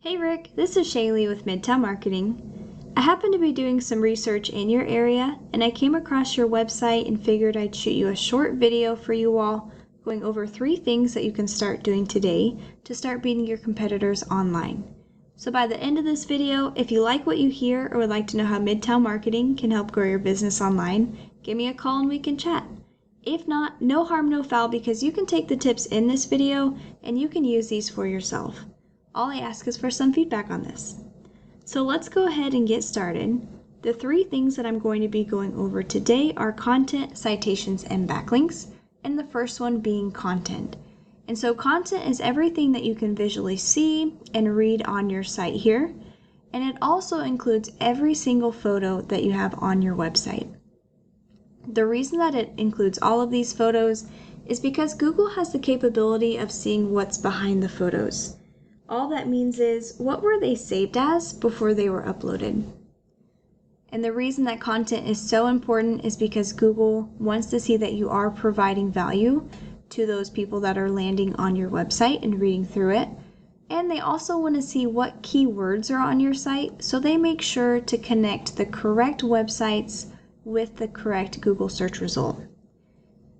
Hey Rick, this is Shaelee with Midtown Marketing. I happen to be doing some research in your area and I came across your website and figured I'd shoot you a short video for you all going over 3 things that you can start doing today to start beating your competitors online. So by the end of this video, if you like what you hear or would like to know how Midtown Marketing can help grow your business online, give me a call and we can chat. If not, no harm, no foul, because you can take the tips in this video and you can use these for yourself. All I ask is for some feedback on this. So let's go ahead and get started. The 3 things that I'm going to be going over today are content, citations, and backlinks, and the first one being content. And so content is everything that you can visually see and read on your site here, and it also includes every single photo that you have on your website. The reason that it includes all of these photos is because Google has the capability of seeing what's behind the photos. All that means is, what were they saved as before they were uploaded? And the reason that content is so important is because Google wants to see that you are providing value to those people that are landing on your website and reading through it. And they also want to see what keywords are on your site, so they make sure to connect the correct websites with the correct Google search result.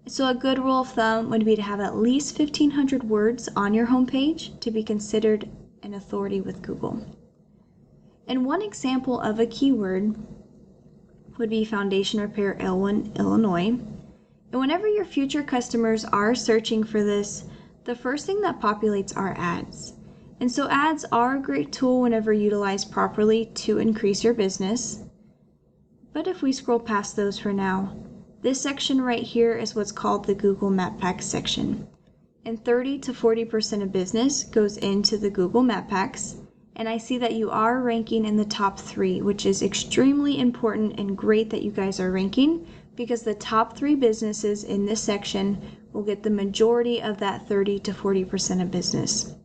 So a good rule of thumb would be to have at least 1,500 words on your homepage to be considered an authority with Google. And one example of a keyword would be Foundation Repair Elwin, Illinois. And whenever your future customers are searching for this, the first thing that populates are ads. And so ads are a great tool whenever utilized properly to increase your business. But if we scroll past those for now, this section right here is what's called the Google Map Packs section. And 30 to 40% of business goes into the Google Map Packs. And I see that you are ranking in the top 3, which is extremely important and great that you guys are ranking, because the top 3 businesses in this section will get the majority of that 30 to 40% of business.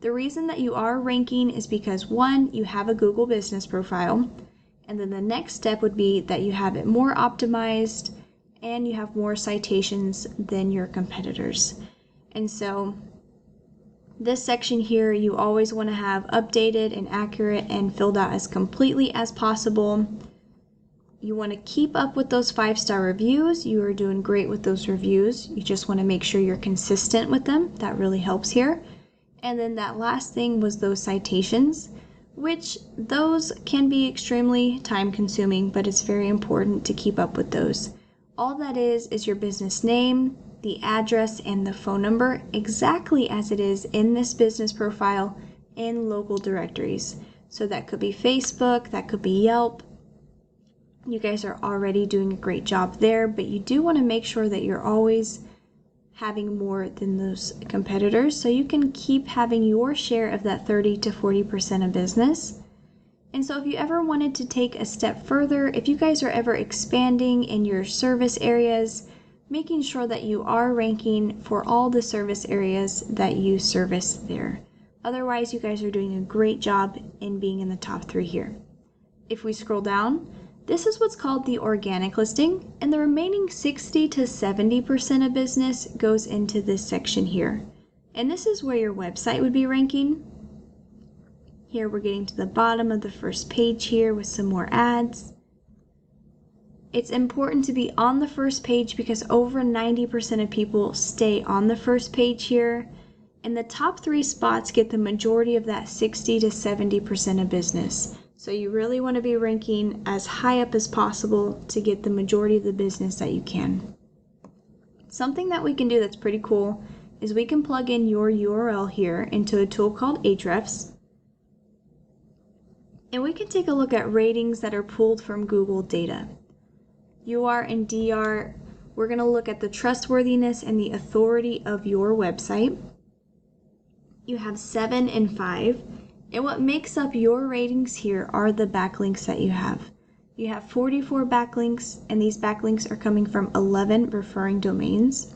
The reason that you are ranking is because 1, you have a Google business profile, and then the next step would be that you have it more optimized and you have more citations than your competitors. And so this section here, you always want to have updated and accurate and filled out as completely as possible. You want to keep up with those 5-star reviews. You are doing great with those reviews. You just want to make sure you're consistent with them. That really helps here. And then that last thing was those citations, which those can be extremely time consuming, but it's very important to keep up with those. All that is your business name, the address, and the phone number, exactly as it is in this business profile in local directories. So that could be Facebook, that could be Yelp. You guys are already doing a great job there, but you do want to make sure that you're always having more than those competitors, so you can keep having your share of that 30 to 40% of business. And so if you ever wanted to take a step further, if you guys are ever expanding in your service areas, making sure that you are ranking for all the service areas that you service there. Otherwise, you guys are doing a great job in being in the top 3 here. If we scroll down, this is what's called the organic listing, and the remaining 60 to 70% of business goes into this section here. And this is where your website would be ranking. Here we're getting to the bottom of the first page here with some more ads. It's important to be on the first page because over 90% of people stay on the first page here, and the top 3 spots get the majority of that 60 to 70% of business. So you really want to be ranking as high up as possible to get the majority of the business that you can. Something that we can do that's pretty cool is we can plug in your URL here into a tool called Ahrefs. And we can take a look at ratings that are pulled from Google data. UR and DR, we're going to look at the trustworthiness and the authority of your website. You have 7 and 5. And what makes up your ratings here are the backlinks that you have. You have 44 backlinks, and these backlinks are coming from 11 referring domains.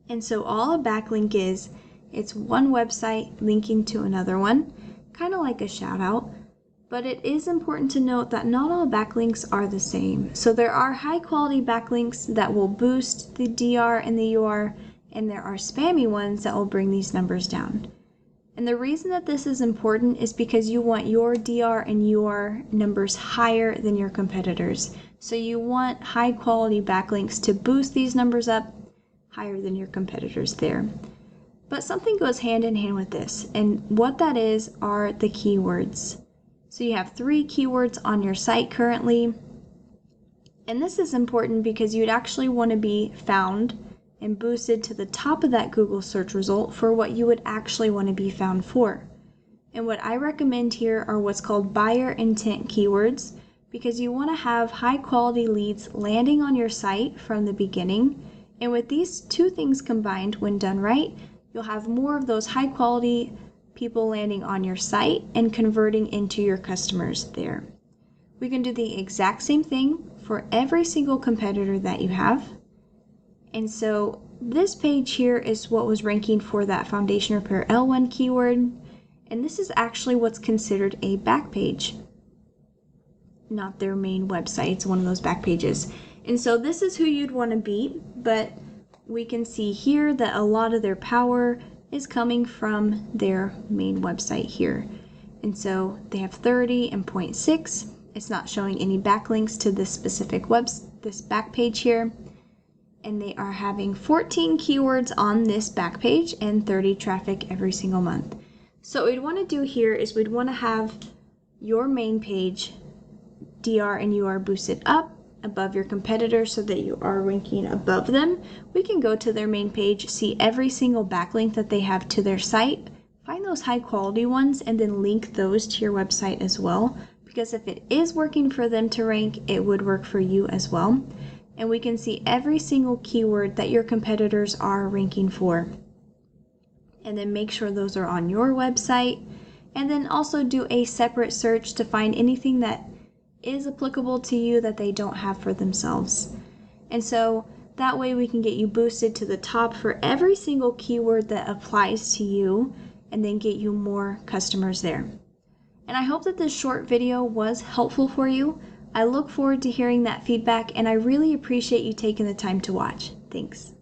And so all a backlink is, it's one website linking to another one, kind of like a shout out. But it is important to note that not all backlinks are the same. So there are high quality backlinks that will boost the DR and the UR, and there are spammy ones that will bring these numbers down. And the reason that this is important is because you want your DR and UR numbers higher than your competitors. So you want high quality backlinks to boost these numbers up higher than your competitors there. But something goes hand in hand with this, and what that is are the keywords. So you have 3 keywords on your site currently, and this is important because you'd actually want to be found and boosted to the top of that Google search result for what you would actually want to be found for. And what I recommend here are what's called buyer intent keywords, because you want to have high quality leads landing on your site from the beginning. And with these 2 things combined, when done right, you'll have more of those high quality people landing on your site and converting into your customers there. We can do the exact same thing for every single competitor that you have. And so this page here is what was ranking for that Foundation Repair Elwin keyword. And this is actually what's considered a back page, not their main website. It's one of those back pages. And so this is who you'd want to beat, but we can see here that a lot of their power is coming from their main website here. And so they have 30 and 0.6. It's not showing any backlinks to this specific this back page here. And they are having 14 keywords on this back page and 30 traffic every single month. So what we'd want to do here is we'd want to have your main page DR and UR boosted up above your competitors so that you are ranking above them. We can go to their main page, see every single backlink that they have to their site, find those high quality ones, and then link those to your website as well. Because if it is working for them to rank, it would work for you as well. And we can see every single keyword that your competitors are ranking for. And then make sure those are on your website. And then also do a separate search to find anything that is applicable to you that they don't have for themselves. And so that way we can get you boosted to the top for every single keyword that applies to you and then get you more customers there. And I hope that this short video was helpful for you. I look forward to hearing that feedback, and I really appreciate you taking the time to watch. Thanks.